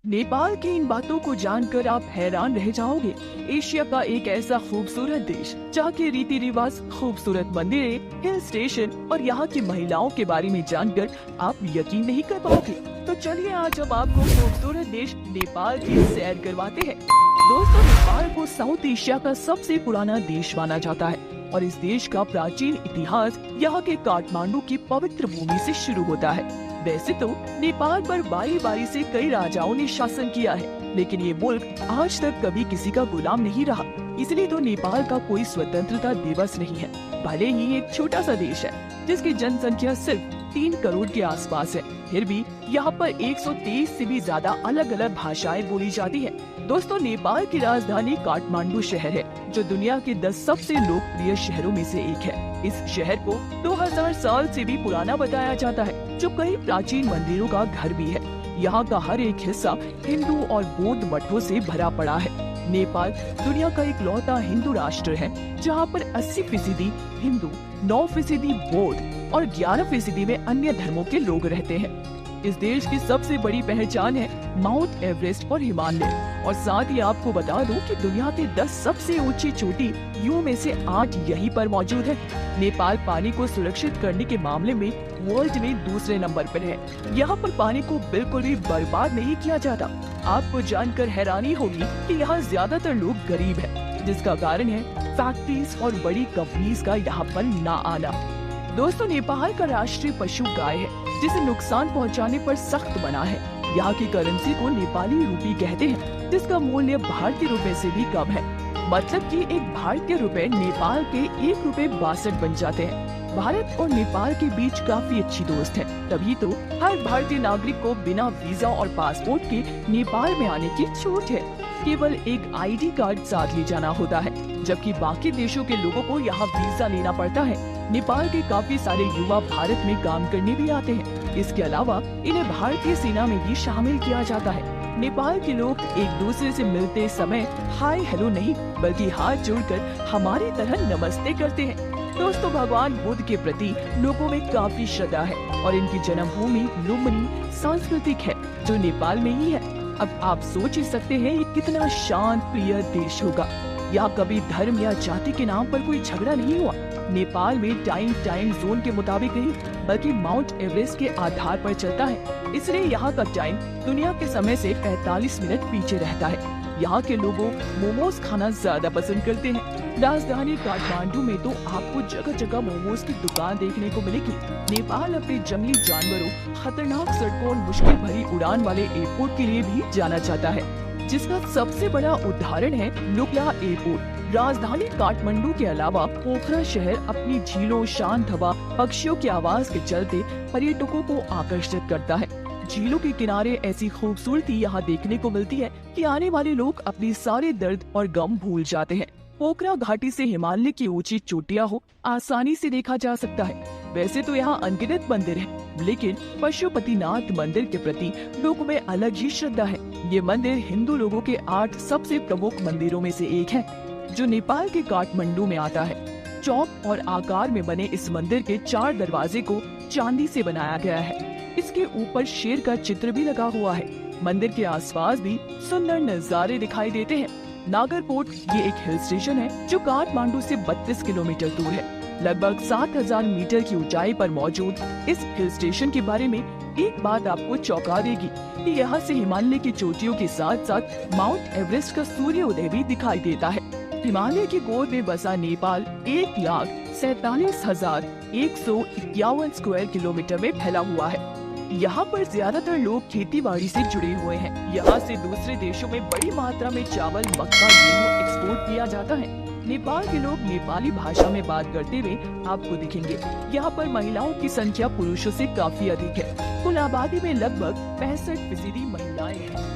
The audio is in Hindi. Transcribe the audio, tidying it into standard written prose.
नेपाल की इन बातों को जानकर आप हैरान रह जाओगे। एशिया का एक ऐसा खूबसूरत देश जहाँ के रीति रिवाज, खूबसूरत मंदिरें, हिल स्टेशन और यहाँ की महिलाओं के बारे में जानकर आप यकीन नहीं कर पाओगे। तो चलिए आज हम आपको खूबसूरत देश नेपाल की सैर करवाते हैं। दोस्तों, नेपाल को साउथ एशिया का सबसे पुराना देश माना जाता है और इस देश का प्राचीन इतिहास यहाँ के काठमांडू की पवित्र भूमि से शुरू होता है। वैसे तो नेपाल पर बारी बारी से कई राजाओं ने शासन किया है, लेकिन ये मुल्क आज तक कभी किसी का गुलाम नहीं रहा। इसलिए तो नेपाल का कोई स्वतंत्रता दिवस नहीं है। भले ही एक छोटा सा देश है जिसकी जनसंख्या सिर्फ 3 करोड़ के आसपास है, फिर भी यहाँ पर 123 से भी ज्यादा अलग अलग भाषाएं बोली जाती है। दोस्तों, नेपाल की राजधानी काठमांडू शहर है जो दुनिया के 10 सबसे लोकप्रिय शहरों में से एक है। इस शहर को 2000 साल से भी पुराना बताया जाता है, जो कई प्राचीन मंदिरों का घर भी है। यहाँ का हर एक हिस्सा हिंदू और बौद्ध मठों से भरा पड़ा है। नेपाल दुनिया का इकलौता हिंदू राष्ट्र है जहाँ पर 80% हिंदू, 9% बौद्ध और 11% में अन्य धर्मों के लोग रहते हैं। इस देश की सबसे बड़ी पहचान है माउंट एवरेस्ट और हिमालय। और साथ ही आपको बता दूं कि दुनिया के 10 सबसे ऊंची चोटी यू में से 8 यहीं पर मौजूद है। नेपाल पानी को सुरक्षित करने के मामले में वर्ल्ड में दूसरे नंबर पर है। यहाँ पर पानी को बिल्कुल भी बर्बाद नहीं किया जाता। आपको जानकर हैरानी होगी कि यहाँ ज्यादातर लोग गरीब हैं, जिसका कारण है फैक्ट्रीज और बड़ी कंपनीज का यहाँ पर ना आना। दोस्तों, नेपाल का राष्ट्रीय पशु गाय है जिसे नुकसान पहुंचाने पर सख्त मना है। यहाँ की करेंसी को नेपाली रूपी कहते हैं, जिसका मूल्य भारतीय रुपए से भी कम है। मतलब कि एक भारतीय रुपए नेपाल के 1 रुपए 62 बन जाते हैं। भारत और नेपाल के बीच काफी अच्छी दोस्त है, तभी तो हर भारतीय नागरिक को बिना वीजा और पासपोर्ट के नेपाल में आने की छूट है। केवल एक आईडी कार्ड साथ ले जाना होता है, जबकि बाकी देशों के लोगों को यहाँ वीजा लेना पड़ता है। नेपाल के काफी सारे युवा भारत में काम करने भी आते हैं। इसके अलावा इन्हें भारतीय सेना में भी शामिल किया जाता है। नेपाल के लोग एक दूसरे से मिलते समय हाय हेलो नहीं, बल्कि हाथ जोड़कर हमारी तरह नमस्ते करते हैं। दोस्तों, भगवान बुद्ध के प्रति लोगों में काफी श्रद्धा है और इनकी जन्मभूमि लुम्बिनी सांस्कृतिक है, जो नेपाल में ही है। अब आप सोच ही सकते हैं ये कितना शांत प्रिय देश होगा। यहाँ कभी धर्म या जाति के नाम पर कोई झगड़ा नहीं हुआ। नेपाल में टाइम जोन के मुताबिक नहीं, बल्कि माउंट एवरेस्ट के आधार पर चलता है। इसलिए यहाँ का टाइम दुनिया के समय से 45 मिनट पीछे रहता है। यहाँ के लोगों मोमोज खाना ज्यादा पसंद करते हैं। राजधानी काठमांडू में तो आपको जगह जगह मोमोज की दुकान देखने को मिलेगी। नेपाल अपने जंगली जानवरों, खतरनाक सड़कों और मुश्किल भरी उड़ान वाले एयरपोर्ट के लिए भी जाना जाता है, जिसका सबसे बड़ा उदाहरण है लुक्ला एयरपोर्ट। राजधानी काठमांडू के अलावा पोखरा शहर अपनी झीलों, शांत हवा, पक्षियों की आवाज के चलते पर्यटकों को आकर्षित करता है। झीलों के किनारे ऐसी खूबसूरती यहाँ देखने को मिलती है कि आने वाले लोग अपनी सारे दर्द और गम भूल जाते हैं। पोखरा घाटी से हिमालय की ऊंची चोटियां हो आसानी से देखा जा सकता है। वैसे तो यहाँ अनगिनत मंदिर है, लेकिन पशुपतिनाथ मंदिर के प्रति लोगों में अलग ही श्रद्धा है। ये मंदिर हिंदू लोगों के 8 सबसे प्रमुख मंदिरों में से एक है, जो नेपाल के काठमांडू में आता है। चौक और आकार में बने इस मंदिर के 4 दरवाजे को चांदी से बनाया गया है। इसके ऊपर शेर का चित्र भी लगा हुआ है। मंदिर के आसपास भी सुंदर नजारे दिखाई देते हैं। नागरकोट ये एक हिल स्टेशन है जो काठमांडू से 32 किलोमीटर दूर है। लगभग 7000 मीटर की ऊंचाई पर मौजूद इस हिल स्टेशन के बारे में एक बात आपको चौंका देगी कि यहाँ से हिमालय की चोटियों के साथ साथ माउंट एवरेस्ट का सूर्योदय भी दिखाई देता है। हिमालय की गोद में बसा नेपाल 1,47,151 स्क्वायर किलोमीटर में फैला हुआ है। यहाँ पर ज्यादातर लोग खेती बाड़ी से जुड़े हुए हैं। यहाँ से दूसरे देशों में बड़ी मात्रा में चावल, मक्का, गेहूँ एक्सपोर्ट किया जाता है। नेपाल के लोग नेपाली भाषा में बात करते हुए आपको दिखेंगे। यहाँ पर महिलाओं की संख्या पुरुषों से काफी अधिक है। कुल आबादी में लगभग 65% महिलाएं हैं।